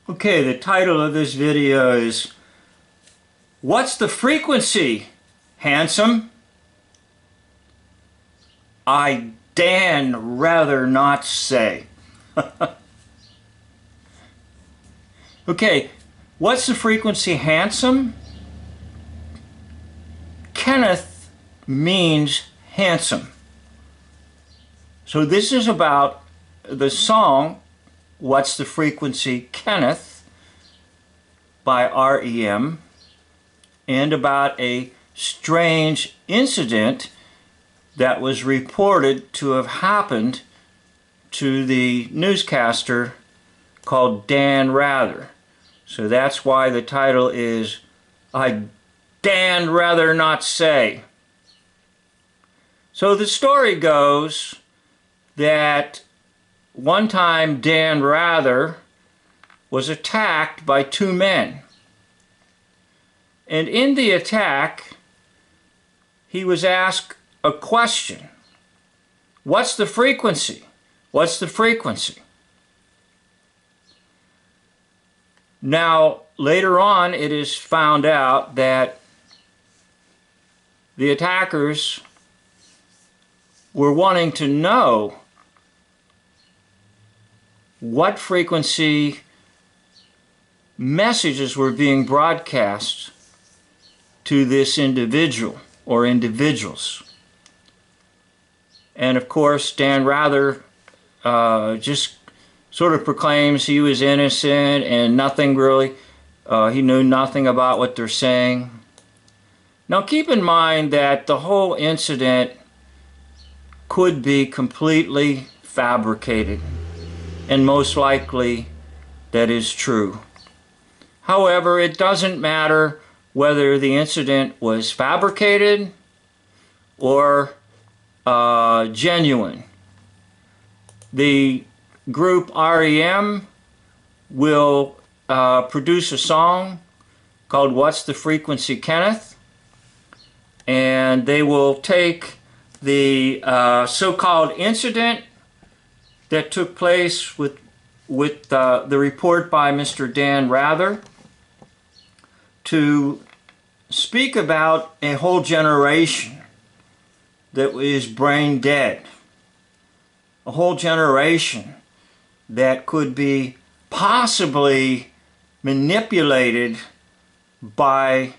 Okay, the title of this video is What's the Frequency, Handsome? I Dan rather not say. Okay, what's the frequency, handsome? Kenneth means handsome. So this is about the song What's the Frequency, Kenneth by REM, and about a strange incident that was reported to have happened to the newscaster called Dan Rather. So that's why the title is I Dan Rather Not Say. So the story goes that one time Dan Rather was attacked by two men. And in the attack, he was asked a question. What's the frequency? What's the frequency? Now, later on, it is found out that the attackers were wanting to know what frequency messages were being broadcast to this individual or individuals. And of course, Dan Rather just sort of proclaims he was innocent and nothing really, he knew nothing about what they're saying. Now keep in mind that the whole incident could be completely fabricated, and most likely that is true. However, it doesn't matter whether the incident was fabricated or genuine. The group REM will produce a song called What's the Frequency, Kenneth? And they will take the so-called incident that took place with the report by Mr. Dan Rather to speak about a whole generation that is brain dead. A whole generation that could be possibly manipulated by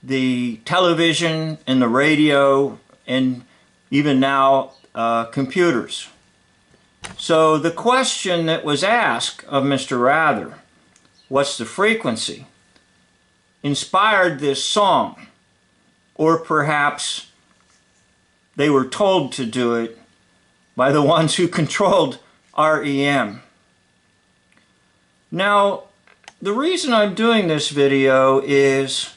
the television and the radio and even now computers. So the question that was asked of Mr. Rather, what's the frequency, inspired this song, or perhaps they were told to do it by the ones who controlled REM. Now, the reason I'm doing this video is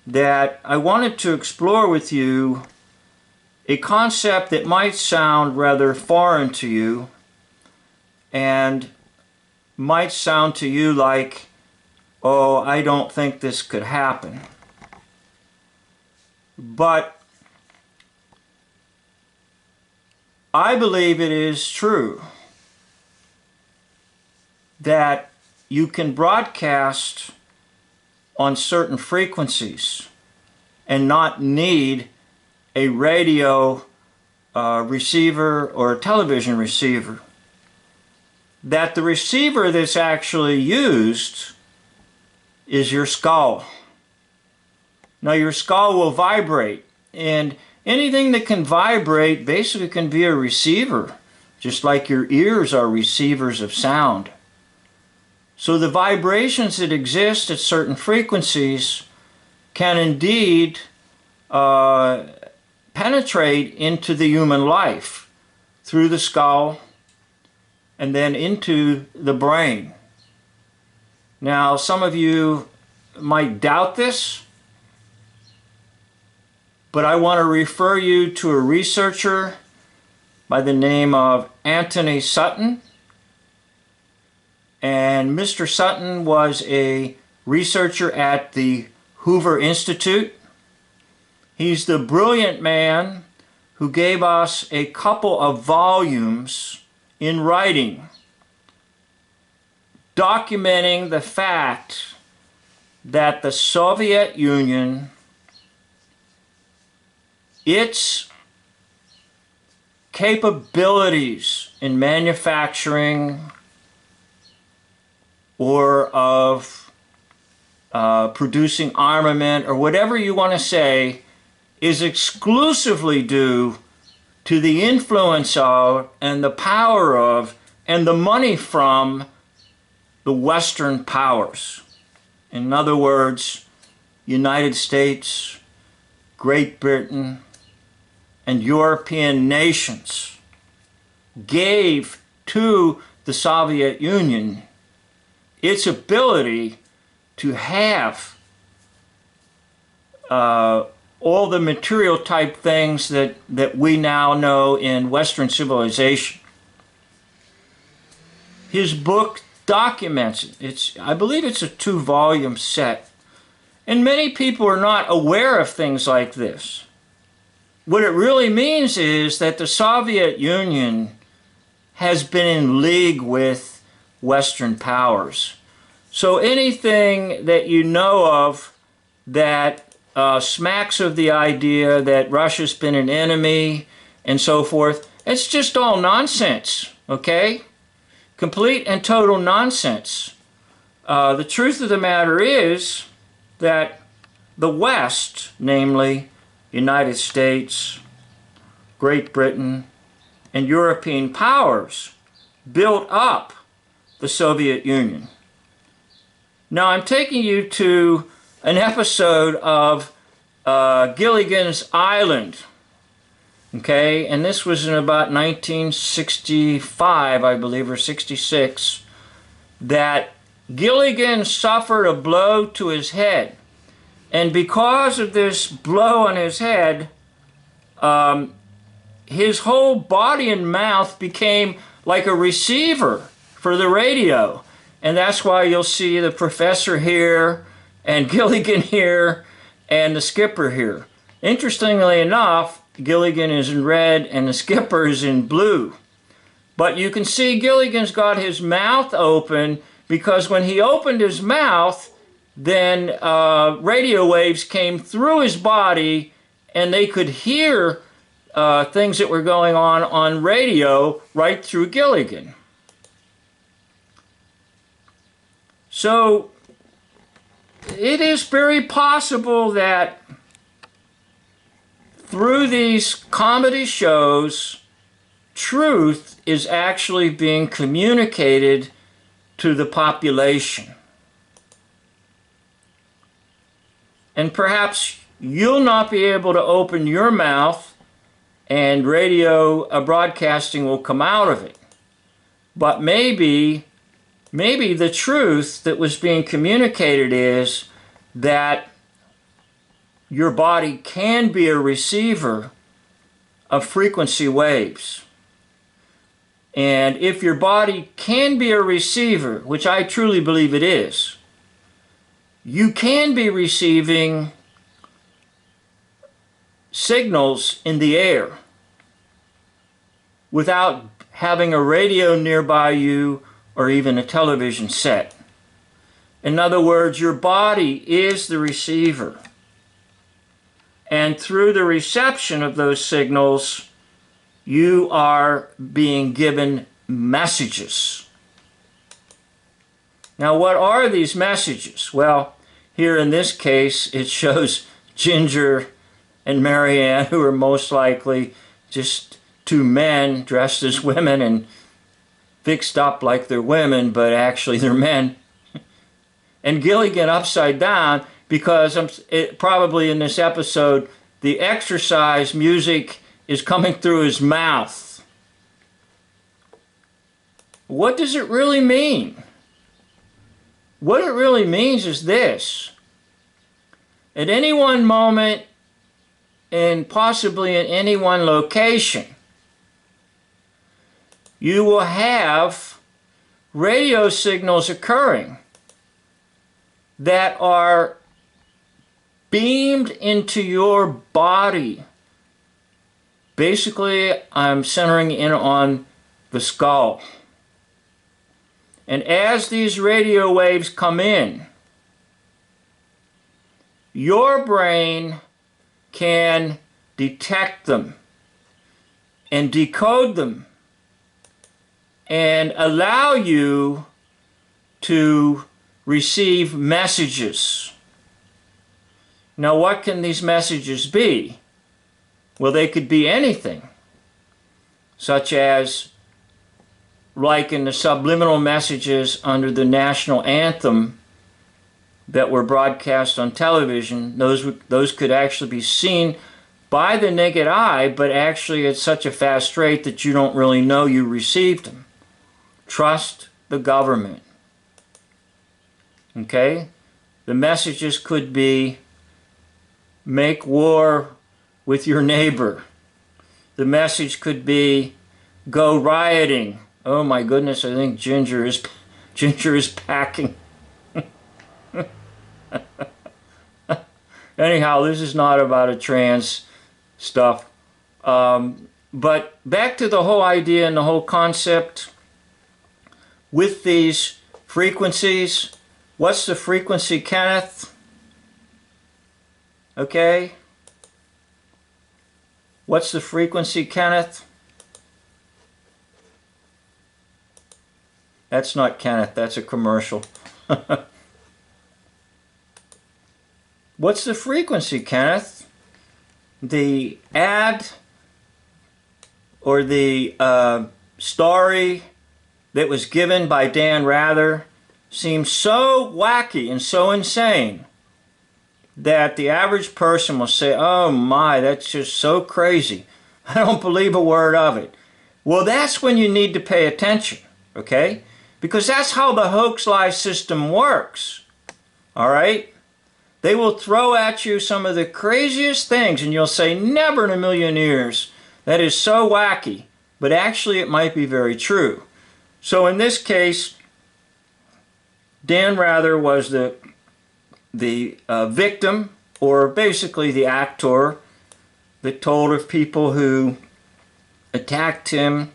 that I wanted to explore with you a concept that might sound rather foreign to you and might sound to you like, oh, I don't think this could happen. But I believe it is true that you can broadcast on certain frequencies and not need a radio receiver or a television receiver. That the receiver that's actually used is your skull. Now your skull will vibrate, and anything that can vibrate basically can be a receiver, just like your ears are receivers of sound. So the vibrations that exist at certain frequencies can indeed penetrate into the human life through the skull and then into the brain. Now, some of you might doubt this, but I want to refer you to a researcher by the name of Anthony Sutton. And Mr. Sutton was a researcher at the Hoover Institute. He's the brilliant man who gave us a couple of volumes in writing documenting the fact that the Soviet Union, its capabilities in manufacturing or of producing armament or whatever you want to say, is exclusively due to the influence of and the power of and the money from the Western powers. In other words, United States, Great Britain, and European nations gave to the Soviet Union its ability to have all the material type things that we now know in Western civilization. His book documents it. I believe it's a 2-volume set. And many people are not aware of things like this. What it really means is that the Soviet Union has been in league with Western powers. So anything that you know of that smacks of the idea that Russia's been an enemy and so forth, it's just all nonsense, okay? Complete and total nonsense. The truth of the matter is that the West, namely United States, Great Britain, and European powers, built up the Soviet Union. Now I'm taking you to an episode of Gilligan's Island, okay, and this was in about 1965, I believe, or 66, that Gilligan suffered a blow to his head. And because of this blow on his head, his whole body and mouth became like a receiver for the radio. And that's why you'll see the professor here, and Gilligan here, and the skipper here. Interestingly enough, Gilligan is in red and the skipper is in blue. But you can see Gilligan's got his mouth open, because when he opened his mouth, then radio waves came through his body and they could hear things that were going on radio right through Gilligan. So it is very possible that through these comedy shows, truth is actually being communicated to the population. And perhaps you'll not be able to open your mouth and radio broadcasting will come out of it. But maybe the truth that was being communicated is that your body can be a receiver of frequency waves. And if your body can be a receiver, which I truly believe it is, you can be receiving signals in the air without having a radio nearby you or even a television set. In other words, your body is the receiver. And through the reception of those signals, you are being given messages. Now, what are these messages? Well, here in this case, it shows Ginger and Marianne, who are most likely just two men dressed as women and fixed up like they're women, but actually they're men. And Gilligan upside down, because probably in this episode, the exercise music is coming through his mouth. What does it really mean? What it really means is this. At any one moment, and possibly in any one location, you will have radio signals occurring that are beamed into your body. Basically, I'm centering in on the skull. And as these radio waves come in, your brain can detect them and decode them and allow you to receive messages. Now, what can these messages be? Well, they could be anything, such as, like in the subliminal messages under the national anthem that were broadcast on television, those could actually be seen by the naked eye, but actually at such a fast rate that you don't really know you received them. Trust the government. Okay? The messages could be, make war with your neighbor. The message could be, go rioting. Oh my goodness, I think Ginger is packing. Anyhow, this is not about a trans stuff. But back to the whole idea and the whole concept with these frequencies. What's the frequency, Kenneth? Okay. What's the frequency, Kenneth? That's not Kenneth, that's a commercial. What's the frequency, Kenneth? The ad or the story that was given by Dan Rather seems so wacky and so insane that the average person will say, oh my, that's just so crazy. I don't believe a word of it. Well, that's when you need to pay attention, okay? Because that's how the hoax lie system works, all right? They will throw at you some of the craziest things and you'll say, never in a million years. That is so wacky. But actually it might be very true. So in this case, Dan Rather was the victim, or basically the actor, that told of people who attacked him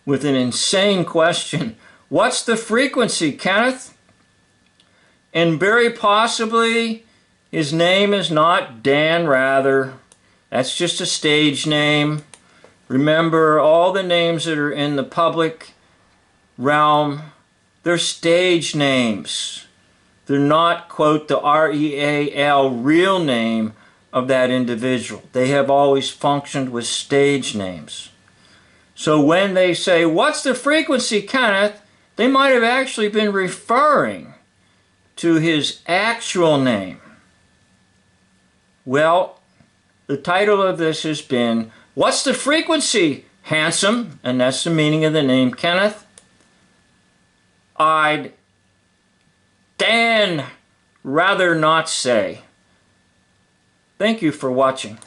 with an insane question. What's the frequency, Kenneth? And very possibly his name is not Dan Rather. That's just a stage name. Remember, all the names that are in the public realm, they're stage names. They're not, quote, the R-E-A-L real name of that individual. They have always functioned with stage names. So when they say, what's the frequency, Kenneth? They might have actually been referring to his actual name. Well, the title of this has been, what's the frequency, handsome? And that's the meaning of the name Kenneth. I'd Dan rather not say. Thank you for watching.